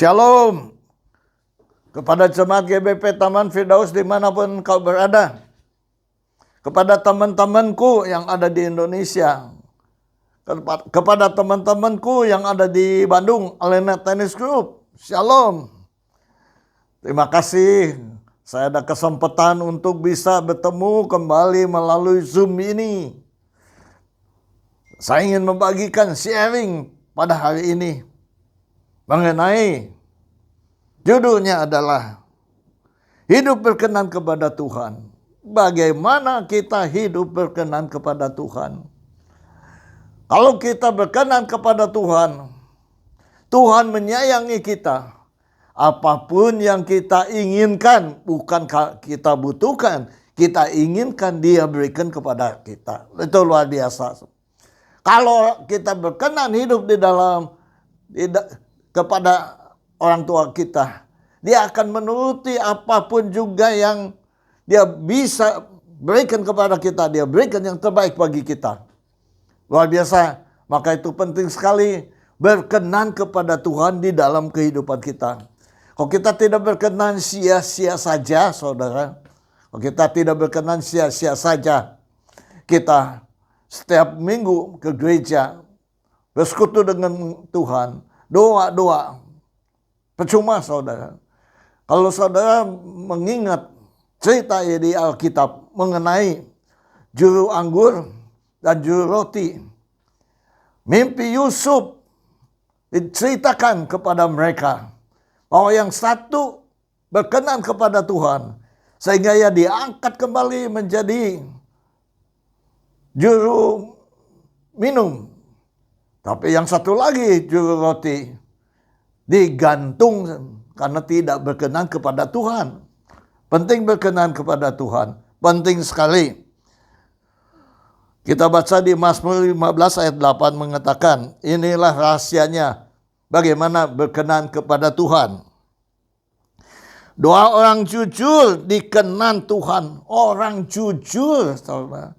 Shalom kepada jemaat GBP Taman Firdaus dimanapun kau berada. Kepada teman-temanku yang ada di Indonesia. Kepada teman-temanku yang ada di Bandung, Alena Tennis Group. Shalom. Terima kasih saya ada kesempatan untuk bisa bertemu kembali melalui Zoom ini. Saya ingin membagikan sharing pada hari ini mengenai judulnya adalah hidup berkenan kepada Tuhan. Bagaimana kita hidup berkenan kepada Tuhan? Kalau kita berkenan kepada Tuhan, Tuhan menyayangi kita. Apapun yang kita inginkan, bukan kita butuhkan, kita inginkan, Dia berikan kepada kita. Itu luar biasa. Kalau kita berkenan hidup kepada orang tua kita, Dia akan menuruti apapun juga yang Dia bisa berikan kepada kita. Dia berikan yang terbaik bagi kita. Luar biasa. Maka itu penting sekali berkenan kepada Tuhan di dalam kehidupan kita. Kalau kita tidak berkenan sia-sia saja, saudara. Kalau kita tidak berkenan sia-sia saja, kita setiap minggu ke gereja, bersekutu dengan Tuhan, doa-doa, percuma saudara. Kalau saudara mengingat cerita di Alkitab mengenai juru anggur dan juru roti, mimpi Yusuf diceritakan kepada mereka bahwa yang satu berkenan kepada Tuhan sehingga ia diangkat kembali menjadi juru minum. Tapi yang satu lagi juru roti digantung karena tidak berkenan kepada Tuhan. Penting berkenan kepada Tuhan. Penting sekali. Kita baca di Mazmur 15 ayat 8 mengatakan, inilah rahasianya bagaimana berkenan kepada Tuhan. Doa orang jujur dikenan Tuhan. Orang jujur, saudara.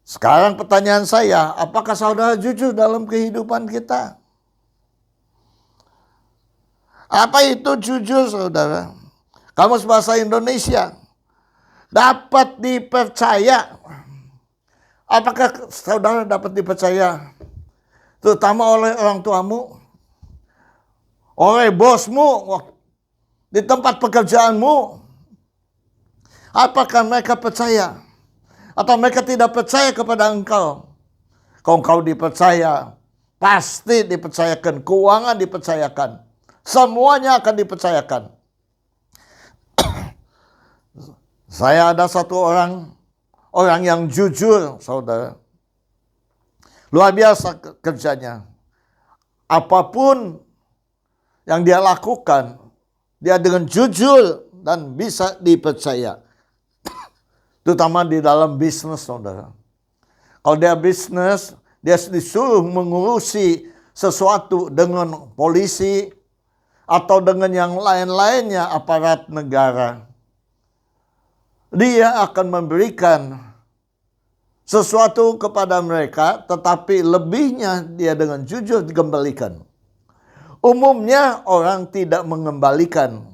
Sekarang pertanyaan saya, apakah saudara jujur dalam kehidupan kita? Apa itu jujur, saudara? Kamus Bahasa Indonesia. Dapat dipercaya. Apakah saudara dapat dipercaya? Terutama oleh orang tuamu, oleh bosmu, di tempat pekerjaanmu. Apakah mereka percaya? Atau mereka tidak percaya kepada engkau? Kalau engkau dipercaya, pasti dipercayakan. Keuangan dipercayakan. Semuanya akan dipercayakan. Saya ada satu orang yang jujur, saudara. Luar biasa kerjanya. Apapun yang dia lakukan, dia dengan jujur dan bisa dipercaya. Terutama di dalam bisnis, saudara. Kalau dia bisnis, dia disuruh mengurusi sesuatu dengan polisi atau dengan yang lain-lainnya aparat negara. Dia akan memberikan sesuatu kepada mereka, tetapi lebihnya dia dengan jujur dikembalikan. Umumnya orang tidak mengembalikan.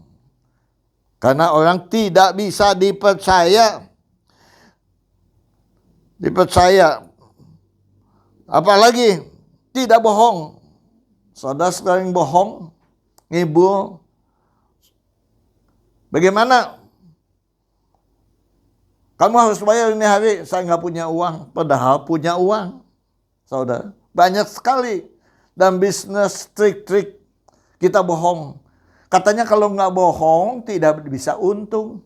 Karena orang tidak bisa dipercaya. Apalagi tidak bohong. Saudara sering bohong, ngibul. Bagaimana? Kamu harus bayar ini hari, saya nggak punya uang. Padahal punya uang. Saudara, banyak sekali. Dan bisnis trik-trik kita bohong. Katanya kalau nggak bohong tidak bisa untung.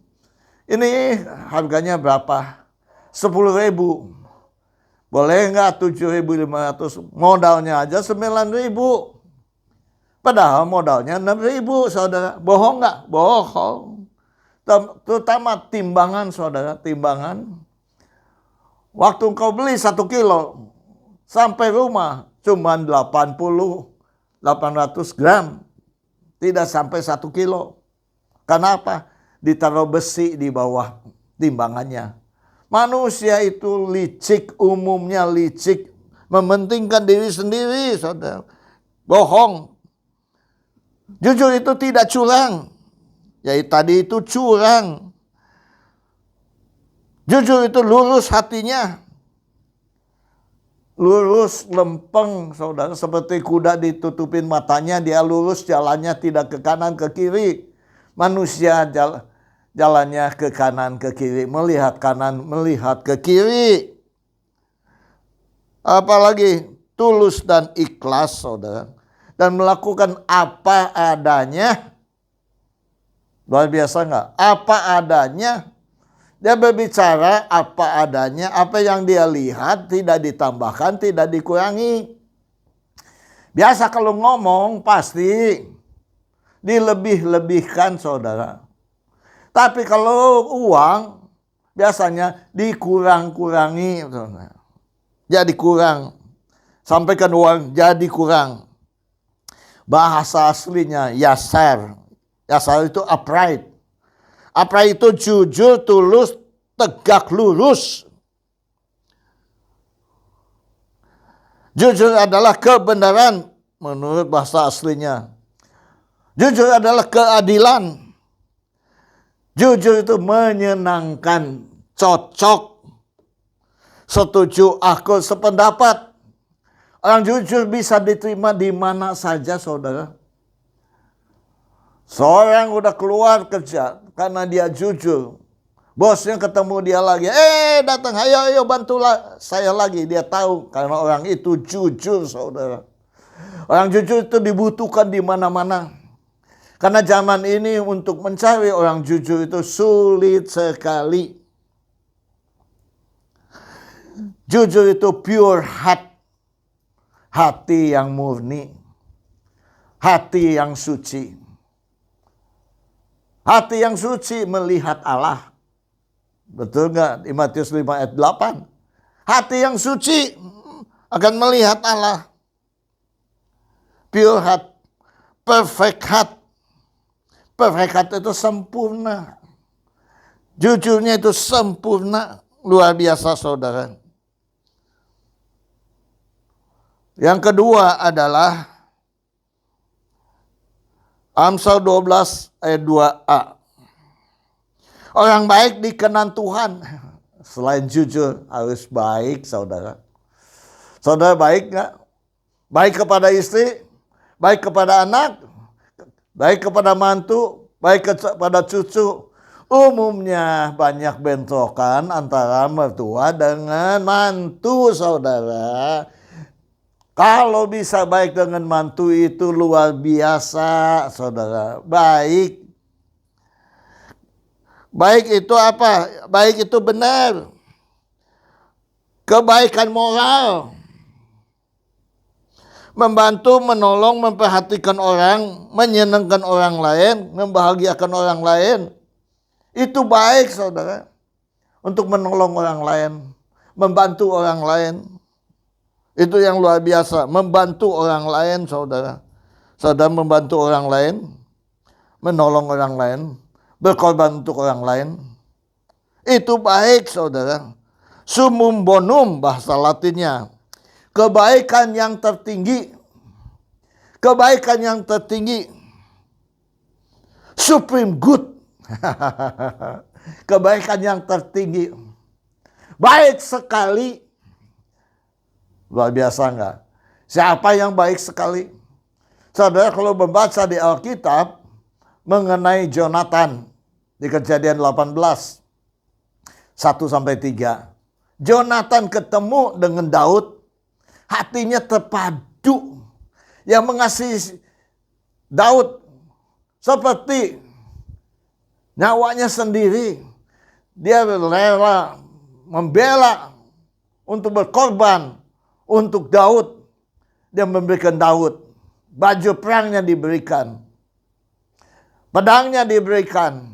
Ini harganya berapa? 10.000. Boleh nggak 7.500? Modalnya aja 9.000. Padahal modalnya 6.000, saudara. Bohong nggak? Bohong. Terutama timbangan, saudara. Timbangan. Waktu engkau beli 1 kilo. Sampai rumah cuma 800 gram. Tidak sampai 1 kilo. Kenapa? Ditaruh besi di bawah timbangannya. Manusia itu licik, umumnya licik. Mementingkan diri sendiri, saudara. Bohong. Jujur itu tidak curang. Yaitu tadi itu curang. Jujur itu lurus hatinya. Lurus, lempeng, saudara. Seperti kuda ditutupin matanya, dia lurus, jalannya tidak ke kanan, ke kiri. Manusia jalannya ke kanan, ke kiri. Melihat kanan, melihat ke kiri. Apalagi tulus dan ikhlas, saudara. Dan melakukan apa adanya. Luar biasa nggak? Apa adanya. Dia berbicara apa adanya. Apa yang dia lihat tidak ditambahkan, tidak dikurangi. Biasa kalau ngomong pasti dilebih-lebihkan, saudara. Tapi kalau uang biasanya dikurang-kurangi. Jadi kurang. Sampaikan uang jadi kurang. Bahasa aslinya yasar. Yasar itu upright. Upright itu jujur, tulus, tegak lurus. Jujur adalah kebenaran menurut bahasa aslinya. Jujur adalah keadilan. Jujur itu menyenangkan, cocok, setuju, aku sependapat. Orang jujur bisa diterima di mana saja, saudara. Seorang udah keluar kerja karena dia jujur. Bosnya ketemu dia lagi. Datang, ayo bantulah saya lagi. Dia tahu karena orang itu jujur, saudara. Orang jujur itu dibutuhkan di mana-mana. Karena zaman ini untuk mencari orang jujur itu sulit sekali. Jujur itu pure heart. Hati yang murni. Hati yang suci. Hati yang suci melihat Allah. Betul nggak? Di Matius 5 ayat 8. Hati yang suci akan melihat Allah. Pure heart. Perfect heart. Perfect heart itu sempurna. Jujurnya itu sempurna. Luar biasa, saudara. Yang kedua adalah Amsal 12 ayat 2a. Orang baik dikenan Tuhan. Selain jujur harus baik, saudara. Saudara baik nggak? Baik kepada istri, baik kepada anak, baik kepada mantu, baik kepada cucu. Umumnya banyak bentrokan antara mertua dengan mantu, saudara. Kalau bisa baik dengan mantu itu luar biasa, saudara. Baik. Baik itu apa? Baik itu benar. Kebaikan moral. Membantu, menolong, memperhatikan orang, menyenangkan orang lain, membahagiakan orang lain. Itu baik, saudara. Untuk menolong orang lain, membantu orang lain. Itu yang luar biasa. Membantu orang lain, saudara. Saudara membantu orang lain. Menolong orang lain. Berkorban untuk orang lain. Itu baik, saudara. Sumum bonum bahasa Latinnya. Kebaikan yang tertinggi. Kebaikan yang tertinggi. Supreme good. Kebaikan yang tertinggi. Baik sekali. Luar biasa enggak? Siapa yang baik sekali? Saudara kalau membaca di Alkitab mengenai Jonathan di Kejadian 18 1-3. Jonathan ketemu dengan Daud, hatinya terpadu, yang mengasihi Daud seperti nyawanya sendiri. Dia rela membela untuk berkorban untuk Daud. Dia memberikan Daud. Baju perangnya diberikan. Pedangnya diberikan.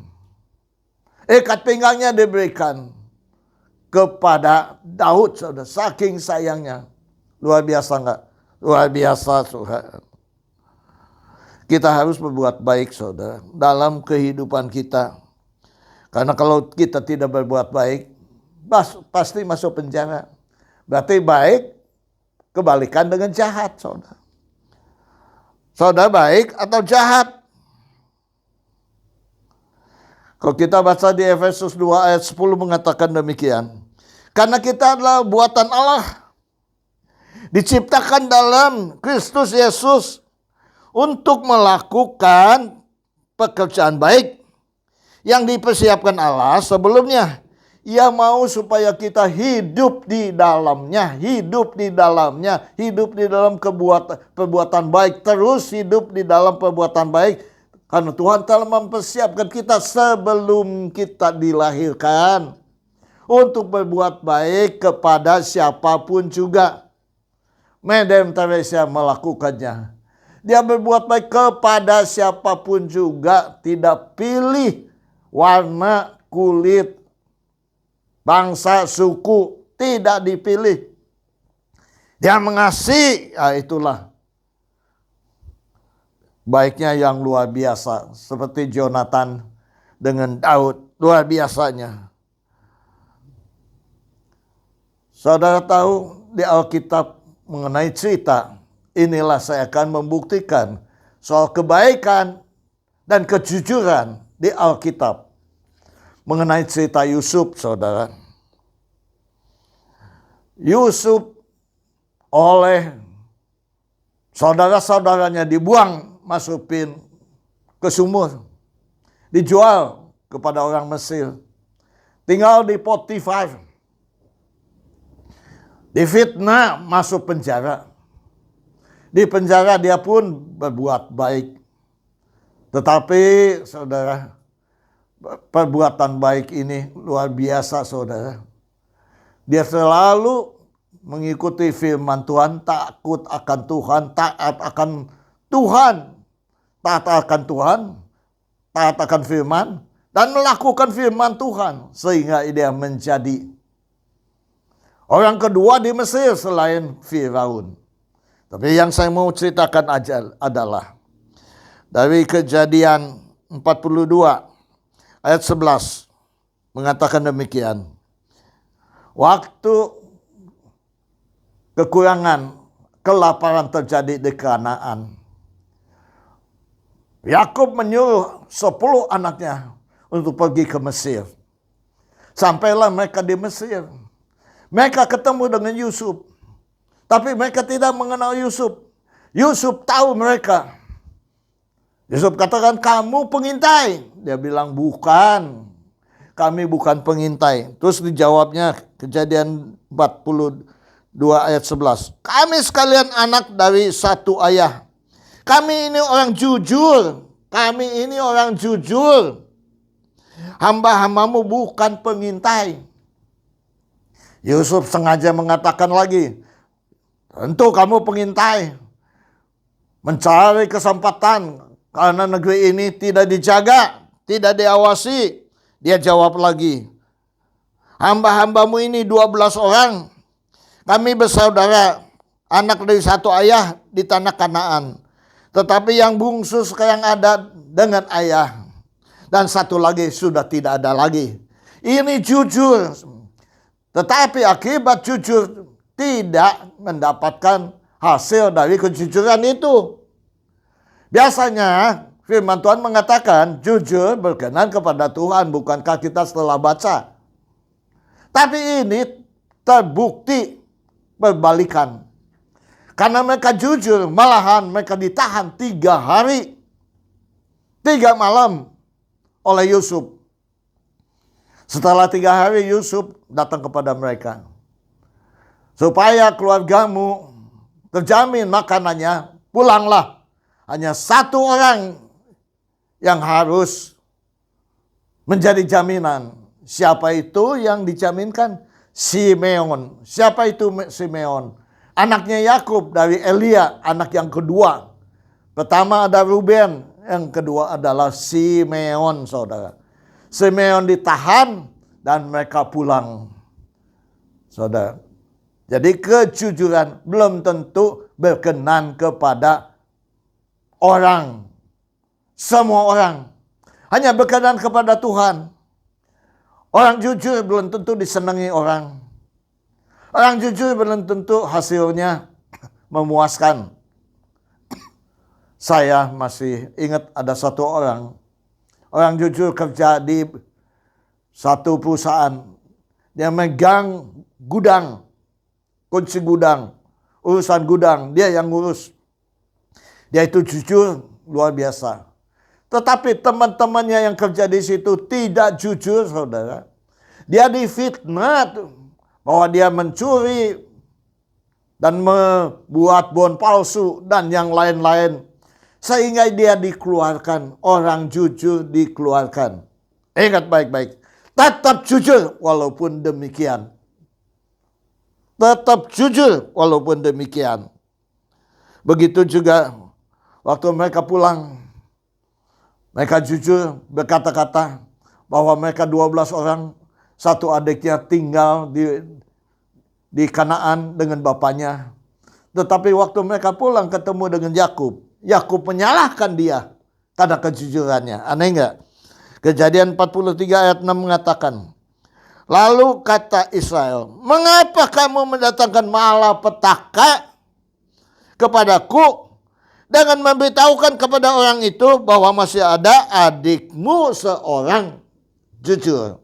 Ikat pinggangnya diberikan. Kepada Daud, saudara. Saking sayangnya. Luar biasa enggak? Luar biasa, saudara. Kita harus berbuat baik, saudara. Dalam kehidupan kita. Karena kalau kita tidak berbuat baik, pasti masuk penjara. Berarti baik kebalikan dengan jahat, saudara. Saudara baik atau jahat? Kalau kita baca di Efesus 2 ayat 10 mengatakan demikian. Karena kita adalah buatan Allah, diciptakan dalam Kristus Yesus untuk melakukan pekerjaan baik yang dipersiapkan Allah sebelumnya. Ia mau supaya kita hidup di dalamnya, hidup di dalam perbuatan baik, terus hidup di dalam perbuatan baik. Karena Tuhan telah mempersiapkan kita sebelum kita dilahirkan untuk berbuat baik kepada siapapun juga. Madam Teresa melakukannya. Dia berbuat baik kepada siapapun juga, tidak pilih warna, kulit, bangsa, suku, tidak dipilih. Dia mengasihi, itulah baiknya yang luar biasa. Seperti Jonathan dengan Daud, luar biasanya. Saudara tahu di Alkitab mengenai cerita, inilah saya akan membuktikan soal kebaikan dan kejujuran di Alkitab. Mengenai cerita Yusuf, saudara. Yusuf oleh saudara-saudaranya dibuang, masukin ke sumur. Dijual kepada orang Mesir. Tinggal di Potifar. Difitnah, masuk penjara. Di penjara dia pun berbuat baik. Tetapi saudara, perbuatan baik ini luar biasa, saudara. Dia selalu mengikuti firman Tuhan, takut akan Tuhan, taat akan Tuhan, taat akan Tuhan, taat akan firman, dan melakukan firman Tuhan. Sehingga dia menjadi orang kedua di Mesir selain Firaun. Tapi yang saya mau ceritakan aja adalah dari Kejadian 42 ayat 11 mengatakan demikian. Waktu kekurangan, kelaparan terjadi di Kanaan, Yakub menyuruh 10 anaknya untuk pergi ke Mesir. Sampailah mereka di Mesir. Mereka ketemu dengan Yusuf. Tapi mereka tidak mengenal Yusuf. Yusuf tahu mereka. Yusuf katakan, kamu pengintai. Dia bilang, bukan. Kami bukan pengintai. Terus dijawabnya Kejadian 42 ayat 11. Kami sekalian anak dari satu ayah. Kami ini orang jujur. Kami ini orang jujur. Hamba-hambamu bukan pengintai. Yusuf sengaja mengatakan lagi, tentu kamu pengintai. Mencari kesempatan karena negeri ini tidak dijaga, tidak diawasi. Dia jawab lagi, hamba-hambamu ini 12 orang. Kami bersaudara, anak dari satu ayah di tanah Kanaan. Tetapi yang bungsu sekarang ada dengan ayah. Dan satu lagi sudah tidak ada lagi. Ini jujur. Tetapi akibat jujur tidak mendapatkan hasil dari kejujuran itu. Biasanya firman Tuhan mengatakan jujur berkenan kepada Tuhan. Bukankah kita setelah baca? Tapi ini terbukti berbalikan. Karena mereka jujur, malahan mereka ditahan 3 hari, 3 malam oleh Yusuf. Setelah 3 hari Yusuf datang kepada mereka. Supaya keluargamu terjamin makanannya, pulanglah. Hanya 1 orang yang harus menjadi jaminan. Siapa itu yang dijaminkan? Simeon. Siapa itu Simeon? Anaknya Yakub dari Elia, anak yang kedua. Pertama ada Ruben, yang kedua adalah Simeon, saudara. Simeon ditahan dan mereka pulang, saudara. Jadi kejujuran belum tentu berkenan kepada orang. Semua orang. Hanya berkenan kepada Tuhan. Orang jujur belum tentu disenangi orang. Orang jujur belum tentu hasilnya memuaskan. Saya masih ingat ada satu orang jujur kerja di satu perusahaan. Dia megang gudang, kunci gudang, urusan gudang, dia yang ngurus. Dia itu jujur luar biasa. Tetapi teman-temannya yang kerja di situ tidak jujur, saudara. Dia difitnah bahwa dia mencuri dan membuat bon palsu dan yang lain-lain. Sehingga dia dikeluarkan, orang jujur dikeluarkan. Ingat baik-baik, tetap jujur walaupun demikian. Tetap jujur walaupun demikian. Begitu juga waktu mereka pulang, mereka jujur berkata-kata bahwa mereka 12 orang, satu adiknya tinggal di Kanaan dengan bapaknya. Tetapi waktu mereka pulang ketemu dengan Yakub menyalahkan dia karena kejujurannya. Aneh enggak? Kejadian 43 ayat 6 mengatakan, lalu kata Israel, mengapa kamu mendatangkan malapetaka kepadaku dengan memberitahukan kepada orang itu bahwa masih ada adikmu seorang jujur?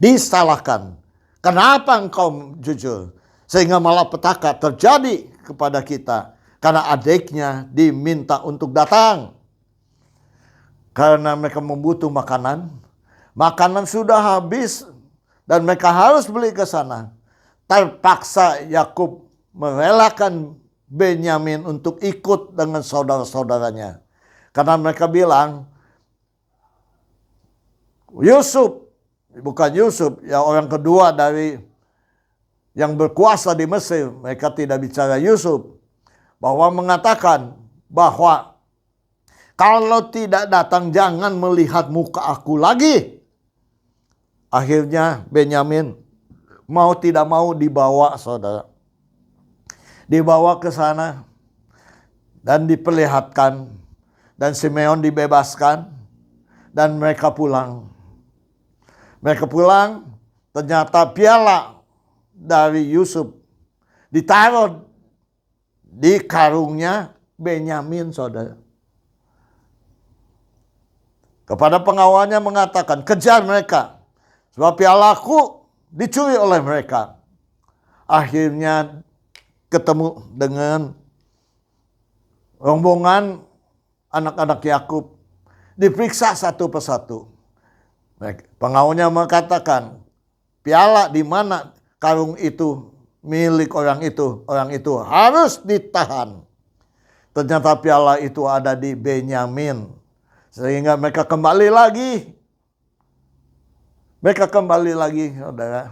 Disalahkan. Kenapa engkau jujur? Sehingga malapetaka terjadi kepada kita. Karena adiknya diminta untuk datang. Karena mereka membutuh makanan. Makanan sudah habis. Dan mereka harus beli ke sana. Terpaksa Yakub merelakan Benyamin untuk ikut dengan saudara-saudaranya. Karena mereka bilang, Yusuf, bukan Yusuf, ya orang kedua dari yang berkuasa di Mesir. Mereka tidak bicara Yusuf. Bahwa mengatakan bahwa kalau tidak datang jangan melihat muka aku lagi. Akhirnya Benyamin mau tidak mau dibawa, saudara. Dibawa ke sana dan diperlihatkan. Dan Simeon dibebaskan dan mereka pulang. Mereka pulang, ternyata piala dari Yusuf ditaruh di karungnya Benyamin, saudara. Kepada pengawalnya mengatakan, kejar mereka, sebab pialaku dicuri oleh mereka. Akhirnya ketemu dengan rombongan anak-anak Yakub, diperiksa satu persatu. Pengawalnya mengatakan, piala di mana karung itu milik orang itu harus ditahan. Ternyata piala itu ada di Benyamin. Sehingga mereka kembali lagi. Mereka kembali lagi, saudara.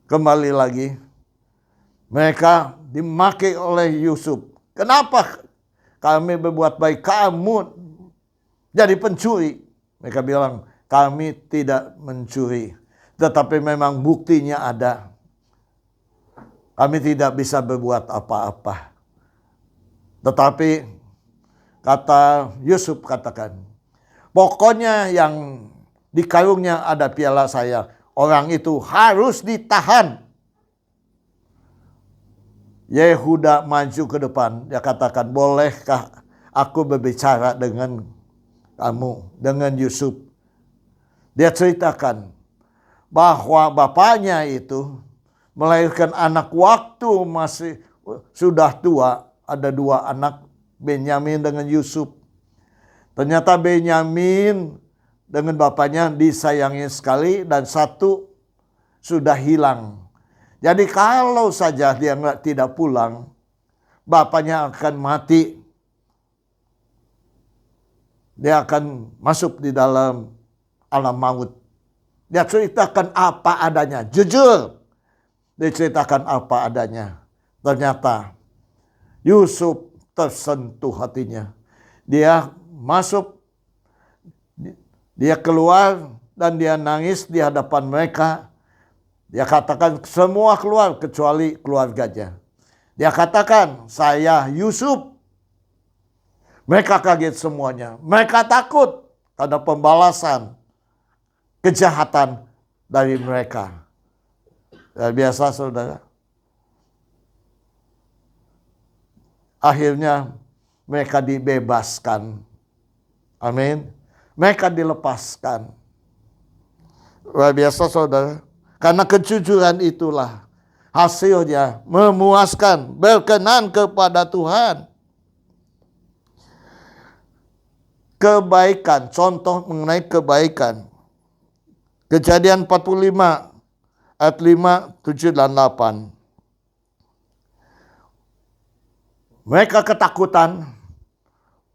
Kembali lagi. Mereka dimaki oleh Yusuf. Kenapa kami berbuat baik, kamu jadi pencuri? Mereka bilang, kami tidak mencuri. Tetapi memang buktinya ada. Kami tidak bisa berbuat apa-apa. Tetapi kata Yusuf katakan, pokoknya yang di karungnya ada piala saya, orang itu harus ditahan. Yehuda maju ke depan. Dia katakan, bolehkah aku berbicara dengan kamu, dengan Yusuf? Dia ceritakan bahwa bapaknya itu melahirkan anak waktu masih sudah tua. Ada 2 anak, Benyamin dengan Yusuf. Ternyata Benyamin dengan bapaknya disayangi sekali dan satu sudah hilang. Jadi kalau saja dia tidak pulang, bapaknya akan mati. Dia akan masuk di dalam alam maut. Dia ceritakan apa adanya, jujur. Dia ceritakan apa adanya. Ternyata Yusuf tersentuh hatinya. Dia masuk, dia keluar dan dia nangis di hadapan mereka. Dia katakan semua keluar kecuali keluarganya. Dia katakan, saya Yusuf. Mereka kaget semuanya. Mereka takut karena pembalasan kejahatan dari mereka. Ya, biasa, saudara. Akhirnya mereka dibebaskan. Amin. Mereka dilepaskan. Luar biasa saudara. Karena kejujuran itulah hasilnya memuaskan, berkenan kepada Tuhan. Kebaikan, contoh mengenai kebaikan. Kejadian 45 ayat 5, 7, dan 8. Mereka ketakutan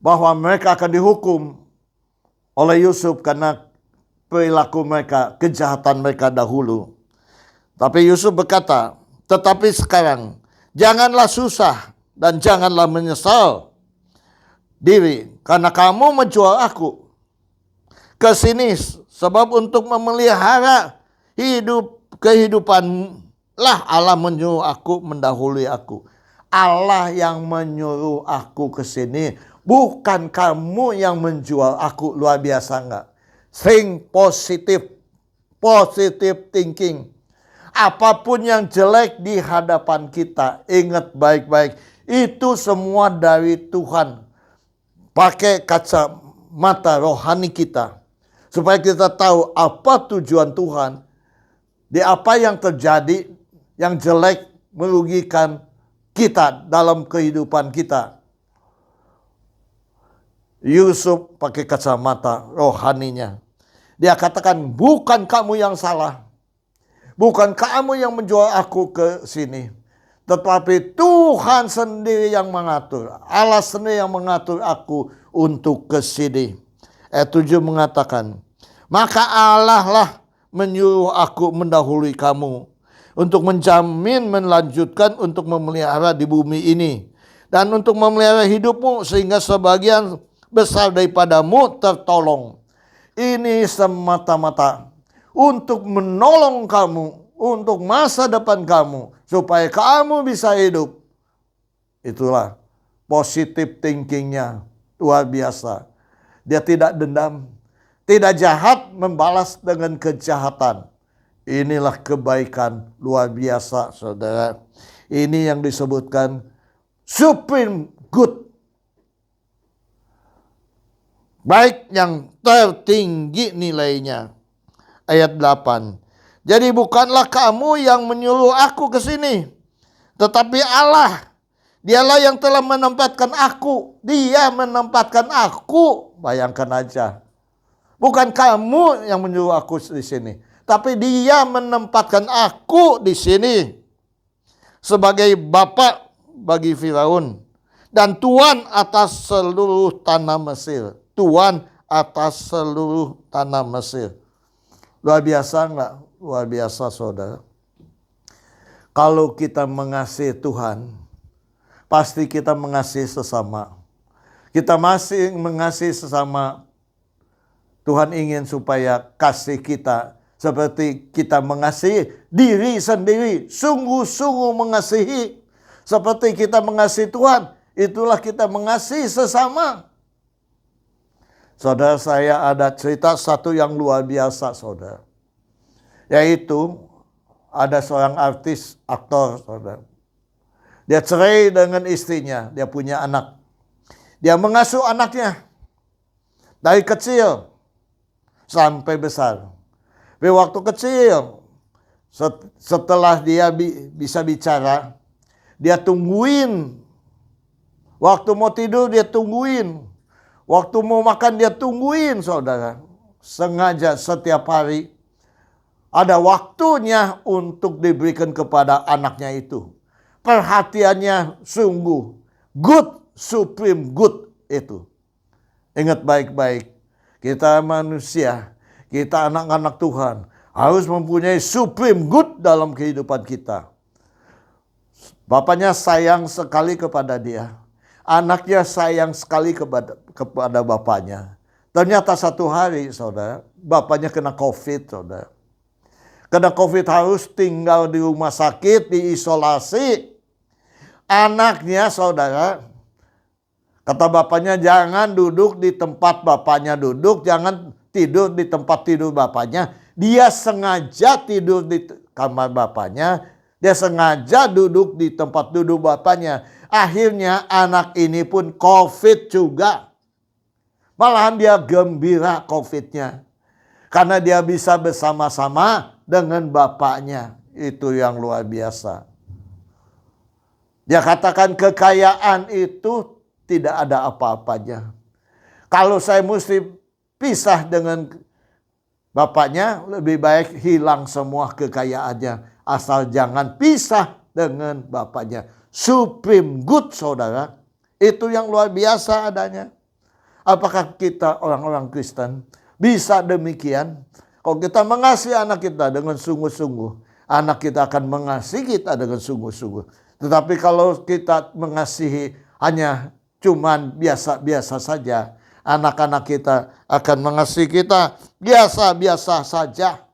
bahwa mereka akan dihukum oleh Yusuf karena perilaku mereka, kejahatan mereka dahulu. Tapi Yusuf berkata, tetapi sekarang janganlah susah dan janganlah menyesal diri karena kamu menjual aku ke sini, sebab untuk memelihara kehidupan lah Allah menyuruh aku mendahului aku. Allah yang menyuruh aku ke sini, bukan kamu yang menjual aku. Luar biasa enggak? Think positive thinking. Apapun yang jelek di hadapan kita, ingat baik-baik, itu semua dari Tuhan. Pakai kacamata rohani kita, supaya kita tahu apa tujuan Tuhan. Di apa yang terjadi, yang jelek merugikan kita dalam kehidupan kita. Yusuf pakai kacamata rohaninya. Dia katakan, bukan kamu yang salah. Bukan kamu yang menjual aku ke sini. Tetapi Tuhan sendiri yang mengatur. Allah sendiri yang mengatur aku untuk ke sini. Ayat 7 mengatakan, maka Allah lah menyuruh aku mendahului kamu untuk menjamin, melanjutkan, untuk memelihara di bumi ini. Dan untuk memelihara hidupmu sehingga sebagian besar daripadamu tertolong. Ini semata-mata untuk menolong kamu, untuk masa depan kamu, supaya kamu bisa hidup. Itulah positive thinkingnya, luar biasa. Dia tidak dendam, tidak jahat membalas dengan kejahatan. Inilah kebaikan luar biasa, saudara. Ini yang disebutkan supreme good. Baik yang tertinggi nilainya. Ayat 8. Jadi bukanlah kamu yang menyuruh aku ke sini, tetapi Allah. Dialah yang telah menempatkan aku. Dia menempatkan aku. Bayangkan aja. Bukan kamu yang menyuruh aku di sini, tapi Dia menempatkan aku di sini sebagai bapa bagi Firaun dan tuan atas seluruh tanah Mesir. Tuan atas seluruh tanah Mesir. Luar biasa enggak? Luar biasa, saudara. Kalau kita mengasihi Tuhan, pasti kita mengasihi sesama. Kita masih mengasihi sesama. Tuhan ingin supaya kasih kita seperti kita mengasihi diri sendiri. Sungguh-sungguh mengasihi. Seperti kita mengasihi Tuhan, itulah kita mengasihi sesama. Saudara, saya ada cerita satu yang luar biasa, saudara. Yaitu ada seorang artis, aktor, saudara. Dia cerai dengan istrinya, dia punya anak. Dia mengasuh anaknya dari kecil sampai besar. Tapi waktu kecil, setelah dia bisa bicara, dia tungguin. Waktu mau tidur dia tungguin. Waktu mau makan dia tungguin, saudara. Sengaja setiap hari ada waktunya untuk diberikan kepada anaknya itu. Perhatiannya sungguh good, supreme good itu. Ingat baik-baik, kita manusia, kita anak-anak Tuhan harus mempunyai supreme good dalam kehidupan kita. Bapaknya sayang sekali kepada dia. Anaknya sayang sekali kepada bapaknya. Ternyata satu hari, saudara, bapaknya kena COVID, saudara. Kena COVID, harus tinggal di rumah sakit, diisolasi. Anaknya, saudara, kata bapaknya, jangan duduk di tempat bapaknya duduk, jangan tidur di tempat tidur bapaknya. Dia sengaja tidur di kamar bapaknya, dia sengaja duduk di tempat duduk bapaknya. akhirnya anak ini pun COVID juga. Malahan dia gembira COVID-nya. Karena dia bisa bersama-sama dengan bapaknya. Itu yang luar biasa. Dia katakan kekayaan itu tidak ada apa-apanya. Kalau saya mesti pisah dengan bapaknya, lebih baik hilang semua kekayaannya. Asal jangan pisah dengan bapaknya. Supreme good, saudara. Itu yang luar biasa adanya. Apakah kita orang-orang Kristen bisa demikian? Kalau kita mengasihi anak kita dengan sungguh-sungguh, anak kita akan mengasihi kita dengan sungguh-sungguh. Tetapi kalau kita mengasihi hanya cuman biasa-biasa saja, anak-anak kita akan mengasihi kita biasa-biasa saja.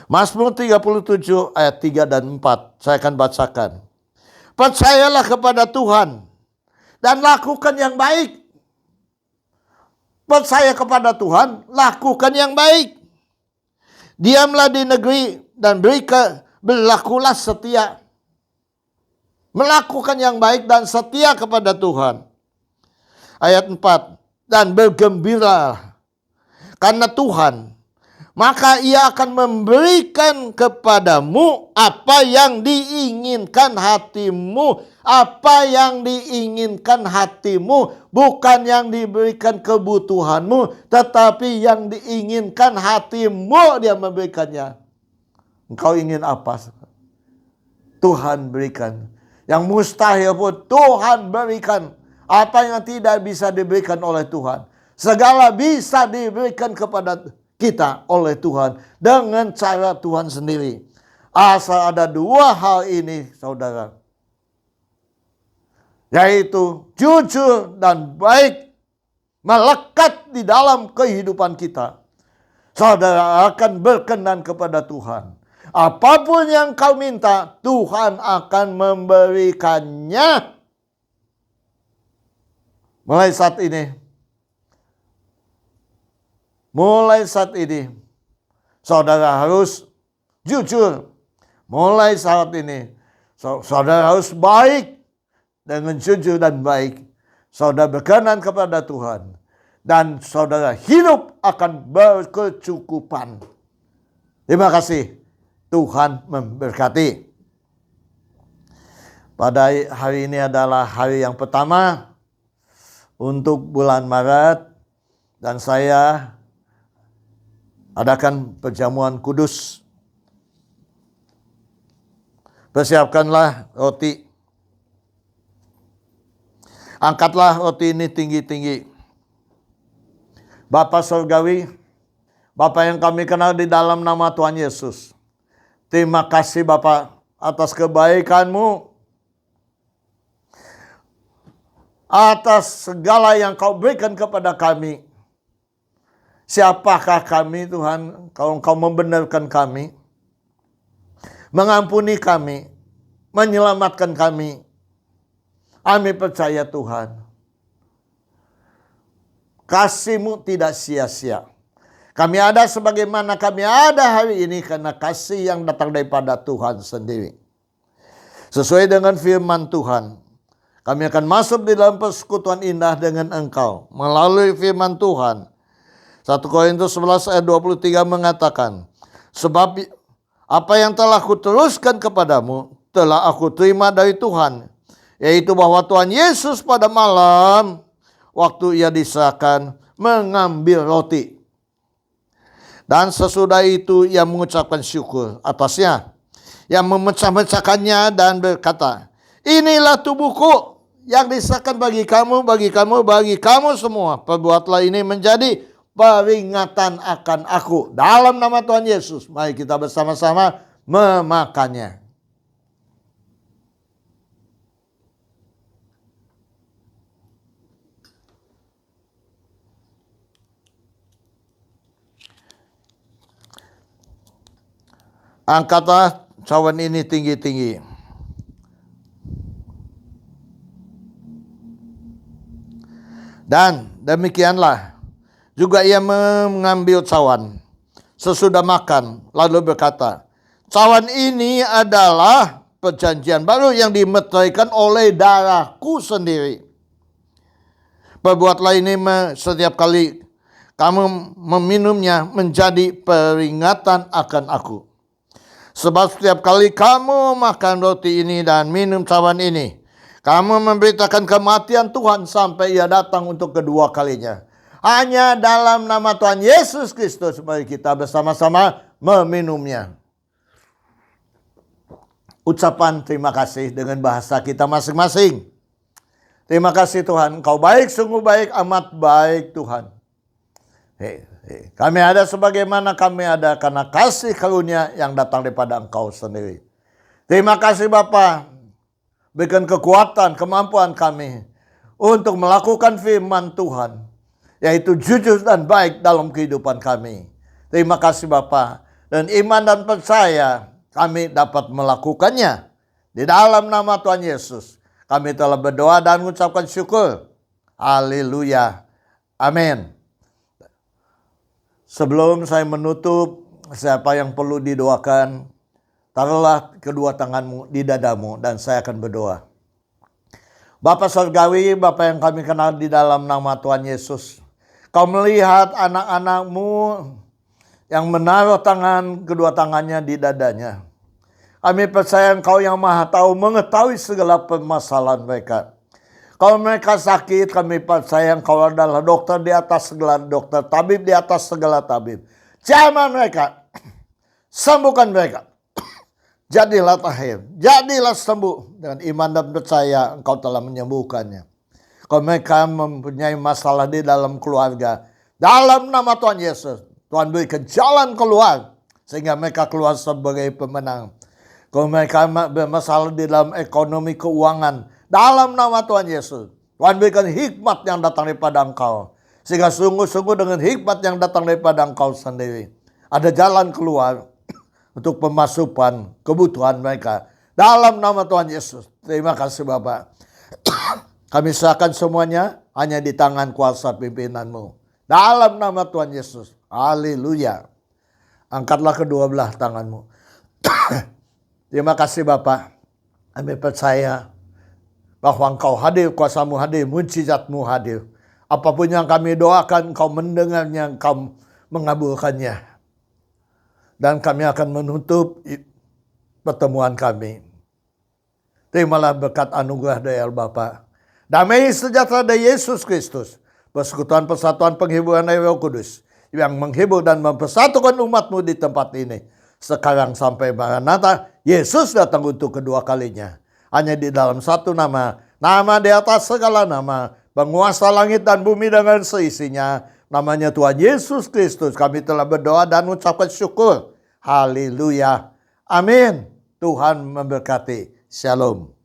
Mazmur 37 ayat 3 dan 4 saya akan bacakan. Percayalah kepada Tuhan dan lakukan yang baik. Percaya kepada Tuhan, lakukan yang baik. Diamlah di negeri dan berlakulah setia. Melakukan yang baik dan setia kepada Tuhan. Ayat 4. Dan bergembiralah karena Tuhan, maka ia akan memberikan kepadamu apa yang diinginkan hatimu. Apa yang diinginkan hatimu, bukan yang diberikan kebutuhanmu, tetapi yang diinginkan hatimu dia memberikannya. Engkau ingin apa? Tuhan berikan. Yang mustahil pun Tuhan berikan. Apa yang tidak bisa diberikan oleh Tuhan, segala bisa diberikan kepada kita oleh Tuhan dengan cara Tuhan sendiri. Asal ada dua hal ini, saudara, yaitu jujur dan baik melekat di dalam kehidupan kita. Saudara akan berkenan kepada Tuhan. Apapun yang kau minta, Tuhan akan memberikannya. Mulai saat ini, saudara harus jujur. Mulai saat ini, saudara harus baik. Dengan jujur dan baik, saudara berkenan kepada Tuhan. Dan saudara hidup akan berkecukupan. Terima kasih. Tuhan memberkati. Pada hari ini adalah hari yang pertama untuk bulan Maret. Dan saya adakan perjamuan kudus. Persiapkanlah roti. Angkatlah roti ini tinggi-tinggi. Bapa Surgawi, Bapa yang kami kenal di dalam nama Tuhan Yesus. Terima kasih Bapa atas kebaikan-Mu. Atas segala yang Kau berikan kepada kami. Siapakah kami Tuhan, kalau Engkau membenarkan kami, mengampuni kami, menyelamatkan kami. Kami percaya Tuhan, kasih-Mu tidak sia-sia. Kami ada sebagaimana kami ada hari ini karena kasih yang datang daripada Tuhan sendiri. Sesuai dengan firman Tuhan, kami akan masuk di dalam persekutuan indah dengan Engkau melalui firman Tuhan. 1 Korintus 11 ayat 23 mengatakan, sebab apa yang telah kuteruskan kepadamu telah aku terima dari Tuhan, yaitu bahwa Tuhan Yesus pada malam waktu ia diserahkan mengambil roti. Dan sesudah itu ia mengucapkan syukur atasnya. Ia memecah-mecahkannya dan berkata, inilah tubuhku yang diserahkan bagi kamu semua. Perbuatlah ini menjadi peringatan akan aku. Dalam nama Tuhan Yesus, mari kita bersama-sama memakannya. Angkatlah cawan ini tinggi-tinggi. Dan demikianlah juga ia mengambil cawan sesudah makan, lalu berkata, cawan ini adalah perjanjian baru yang dimeteraikan oleh darahku sendiri. Perbuatlah ini setiap kali kamu meminumnya menjadi peringatan akan aku. Sebab setiap kali kamu makan roti ini dan minum cawan ini, kamu memberitakan kematian Tuhan sampai ia datang untuk kedua kalinya. Hanya dalam nama Tuhan Yesus Kristus mari kita bersama-sama meminumnya. Ucapan terima kasih dengan bahasa kita masing-masing. Terima kasih Tuhan, Engkau baik, sungguh baik, amat baik Tuhan. Kami ada sebagaimana kami ada karena kasih karunia yang datang daripada Engkau sendiri. Terima kasih Bapa, berikan kekuatan, kemampuan kami untuk melakukan firman Tuhan, yaitu jujur dan baik dalam kehidupan kami. Terima kasih Bapa, dan iman dan percaya kami dapat melakukannya. Di dalam nama Tuhan Yesus, kami telah berdoa dan mengucapkan syukur. Haleluya. Amin. Sebelum saya menutup, siapa yang perlu didoakan, taruhlah kedua tanganmu di dadamu dan saya akan berdoa. Bapa Surgawi, Bapa yang kami kenal di dalam nama Tuhan Yesus, Kau melihat anak-anakmu yang menaruh kedua tangannya di dadanya. Kami percaya Engkau yang Maha Tahu mengetahui segala permasalahan mereka. Kalau mereka sakit, kami percaya Engkau adalah dokter di atas segala dokter, tabib di atas segala tabib. Jamah mereka, sembuhkan mereka. Jadilah tahir, jadilah sembuh. Dengan iman dan percaya Engkau telah menyembuhkannya. Kalau mereka mempunyai masalah di dalam keluarga, dalam nama Tuhan Yesus, Tuhan berikan jalan keluar, sehingga mereka keluar sebagai pemenang. Kalau mereka bermasalah di dalam ekonomi keuangan, dalam nama Tuhan Yesus, Tuhan berikan hikmat yang datang daripada Engkau. Sehingga sungguh-sungguh dengan hikmat yang datang daripada Engkau sendiri, ada jalan keluar untuk pemasukan kebutuhan mereka. Dalam nama Tuhan Yesus, terima kasih Bapak. Kami serahkan semuanya hanya di tangan kuasa pimpinan-Mu. Dalam nama Tuhan Yesus, haleluya. Angkatlah kedua belah tangan-Mu. Terima kasih Bapak. Kami percaya bahwa Engkau hadir, kuasa-Mu hadir, mujizat-Mu hadir. Apapun yang kami doakan, Engkau mendengarnya, Engkau mengabulkannya. Dan kami akan menutup pertemuan kami. Terimalah berkat anugerah dari Bapa. Damai sejahtera dari Yesus Kristus. Persekutuan persatuan penghiburan dari Roh Kudus. Yang menghibur dan mempersatukan umat-Mu di tempat ini. Sekarang sampai Maranatha, Yesus datang untuk kedua kalinya. Hanya di dalam satu nama. Nama di atas segala nama. Penguasa langit dan bumi dengan seisinya. Namanya Tuhan Yesus Kristus. Kami telah berdoa dan mengucapkan syukur. Haleluya. Amin. Tuhan memberkati. Shalom.